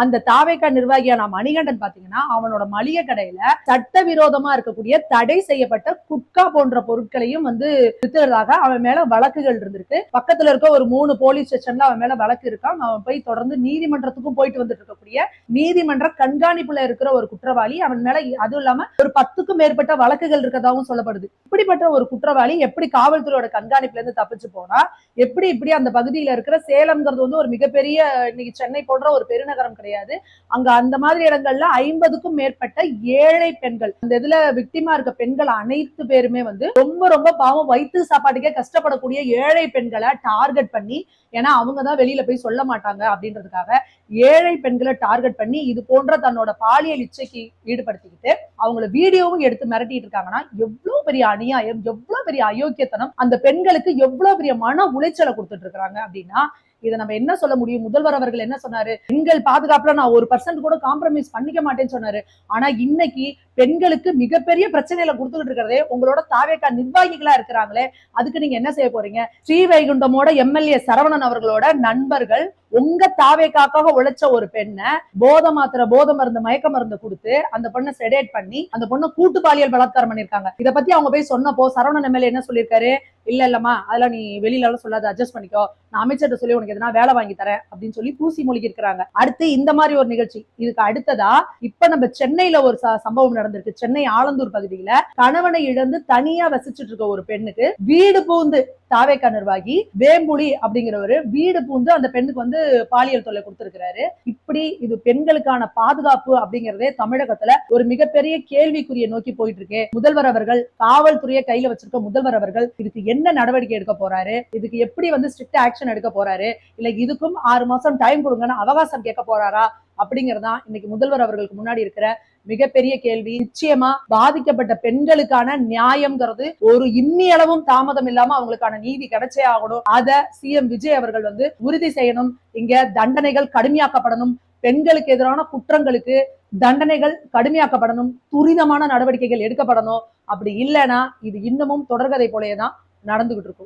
அந்த தாவேகா நிர்வாகியான மணிகண்டன் பாத்தீங்கன்னா அவனோட மளிகை கடையில சட்டவிரோதமா இருக்கக்கூடிய தடை செய்யப்பட்ட குட்கா போன்ற பொருட்களையும் வந்து வித்துறதாக அவன் மேல வழக்குகள் இருந்திருக்கு. பக்கத்துல இருக்க ஒரு 3 போலீஸ் ஸ்டேஷன்ல அவன் மேல வழக்கு இருக்கான். அவன் போய் தொடர்ந்து நீதிமன்றத்துக்கும் போயிட்டு வந்துட்டு இருக்கக்கூடிய நீதிமன்ற கண்காணிப்புல இருக்கிற ஒரு குற்றவாளி. அவன் மேல அதுவும் இல்லாம ஒரு 10க்கும் மேற்பட்ட வழக்குகள் இருக்கதாகவும் சொல்லப்படுது. இப்படிப்பட்ட ஒரு குற்றவாளி எப்படி காவல்துறையோட கண்காணிப்புல இருந்து தப்பிச்சு போனா, எப்படி இப்படி அந்த பகுதியில இருக்கிற சேலம்ங்கிறது வந்து ஒரு மிகப்பெரிய, இன்னைக்கு சென்னை போன்ற ஒரு பெருநகரம் கிடையாது. அங்க அந்த மாதிரி இடங்கள்ல 50க்கும் மேற்பட்ட ஏழை பெண்கள், அந்த இதுல விக்டிமா இருக்க பெண்கள் அனைத்து பேருமே வந்து ரொம்ப ரொம்ப பாவம், வயிற்று சாப்பாட்டுக்கே கஷ்டப்படக்கூடிய ஏழை பெண்களை டார்கெட் பண்ணி, ஏன்னா அவங்கதான் வெளியில போய் சொல்ல மாட்டாங்க அப்படின்றதுக்காக ஏழை பெண்களை டார்கெட் பண்ணி இது போன்ற தன்னோட பாலியல் இச்சைக்கு ஈடுபடுத்திக்கிட்டு அவங்கள வீடியோவும் எடுத்து மிரட்டிட்டு இருக்காங்கன்னா எவ்வளவு பெரிய அநியாயம், எவ்வளவு பெரிய அயோக்கியத்தனம், அந்த பெண்களுக்கு எவ்வளவு பெரிய மன உளைச்சலை கொடுத்துட்டு இருக்காங்க அப்படின்னா இதை நம்ம என்ன சொல்ல முடியும்? முதல்வர் அவர்கள் என்ன சொன்னாரு? பெண்கள் பாதுகாப்புல நான் 1% கூட காம்ப்ரமைஸ் பண்ணிக்க மாட்டேன்னு சொன்னாரு. ஆனா இன்னைக்கு பெண்களுக்கு மிகப்பெரிய பிரச்சனைகளை கொடுத்துக்கிட்டு இருக்கிறதே உங்களோட தாவேகா நிர்வாகிகளா இருக்கிறாங்களே, அதுக்கு நீங்க என்ன செய்ய போறீங்க? ஸ்ரீவைகுண்டமோட எம்எல்ஏ சரவணன் அவர்களோட நண்பர்கள் உங்க தாவேகாக்காக உழைச்ச ஒரு பெண்ணை போத மருந்து மயக்க மருந்து கொடுத்து அந்த பொண்ணை செடேட் பண்ணி அந்த பொண்ணை கூட்டு பாலியல் பலாத்காரம் பண்ணிருக்காங்க. இதை பத்தி அவங்க போய் சொன்னப்போ சரவணன் எம்எல்ஏ என்ன சொல்லியிருக்காரு? இல்லம்மா அதெல்லாம் நீ வெளியில எல்லாம் சொல்லாத, அட்ஜஸ்ட் பண்ணிக்கோ, நான் அமைச்சர்கிட்ட சொல்லி உனக்கு எதனா வேலை வாங்கி தரேன் அப்படின்னு சொல்லி பூசி மொழிகி இருக்கிறாங்க. அடுத்து இந்த மாதிரி ஒரு நிகழ்ச்சி. இதுக்கு அடுத்ததா இப்ப நம்ம சென்னையில ஒரு சம்பவம் நடந்திருக்கு. சென்னை ஆலந்தூர் பகுதியில கணவனை இழந்து தனியா வசிச்சுட்டு இருக்க ஒரு பெண்ணுக்கு வீடு பூந்து தாவேகா நிர்வாகி வேம்புலி அப்படிங்கிறவரு வீடு பூந்து அந்த பெண்ணுக்கு வந்து பாலியல் தொல்லை கொடுத்திருக்கிறாரு. இப்படி இது பெண்களுக்கான பாதுகாப்பு அப்படிங்கறதே தமிழகத்துல ஒரு மிகப்பெரிய கேள்விக்குரிய நோக்கி போயிட்டு இருக்கு. முதல்வர் அவர்கள், காவல்துறையை கையில வச்சிருக்க முதல்வர் அவர்கள் இதுக்கு என்ன நடவடிக்கை எடுக்க போறாரு? இதுக்கு எப்படி வந்து ஸ்ட்ரிக்ட் ஆக்ஷன் எடுக்க போறாரு? இல்ல இதுக்கும் 6 மாசம் டைம் கொடுங்கன்னு அவகாசம் கேட்க போறாரா? அப்படிங்கறதா இன்னைக்கு முதல்வர் அவர்களுக்கு முன்னாடி இருக்கிற மிகப்பெரிய கேள்வி. நிச்சயமா பாதிக்கப்பட்ட பெண்களுக்கான நியாயம்ங்கிறது ஒரு இம்மி அளவும் தாமதம் இல்லாம அவங்களுக்கான நீதி கிடைச்சே ஆகணும். அத சிஎம் விஜய் அவர்கள் வந்து உறுதி செய்யணும். இங்க தண்டனைகள் கடுமையாக்கப்படணும். பெண்களுக்கு எதிரான குற்றங்களுக்கு தண்டனைகள் கடுமையாக்கப்படணும். துரிதமான நடவடிக்கைகள் எடுக்கப்படணும். அப்படி இல்லைன்னா இது இன்னமும் தொடர்கதை போலேதான் நடந்துகிட்டு இருக்கும்.